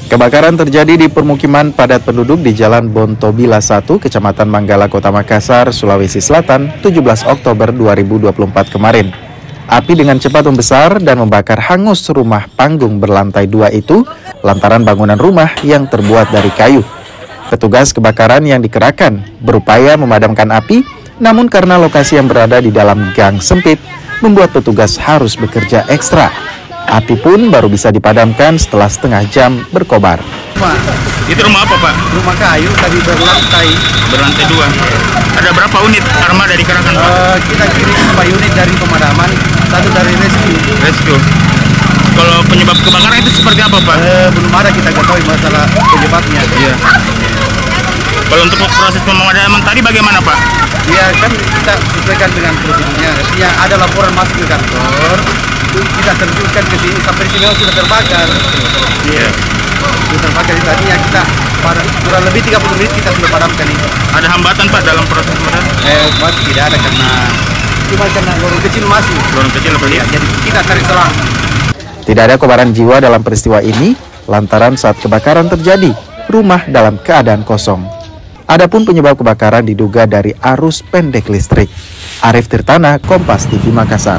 Kebakaran terjadi di permukiman padat penduduk di Jalan Bontobila 1, Kecamatan Manggala, Kota Makassar, Sulawesi Selatan, 17 Oktober 2024 kemarin. Api dengan cepat membesar dan membakar hangus rumah panggung berlantai 2 itu lantaran bangunan rumah yang terbuat dari kayu. Petugas kebakaran yang dikerahkan berupaya memadamkan api, namun karena lokasi yang berada di dalam gang sempit, membuat petugas harus bekerja ekstra. Api pun baru bisa dipadamkan setelah setengah jam berkobar. Itu rumah apa, Pak? Rumah kayu tadi berlantai 2. Ada berapa unit armada dikerahkan, Pak? Kita kirim 4 unit dari pemadaman, 1 dari rescue. Kalau penyebab kebakaran itu seperti apa, Pak? Belum ada kita ketahui masalah penyebabnya. Iya. Kalau untuk proses pemadaman tadi bagaimana, Pak? Ya kan kita sesuaikan dengan prosedurnya. Artinya ada laporan masuk ke kantor, kita terjunkan ke sini sampai sini sudah terbakar. Iya. Sudah terbakar itu artinya kita pada kurang lebih 30 menit kita sudah padamkan ini. Ada hambatan, Pak, dalam proses pemadaman? Masih tidak ada karena lorong kecil masih. Lorong kecil apa ya? Jadi kita cari selang. Tidak ada kobaran jiwa dalam peristiwa ini, lantaran saat kebakaran terjadi, rumah dalam keadaan kosong. Adapun penyebab kebakaran diduga dari arus pendek listrik. Arif Tirtana, Kompas TV Makassar.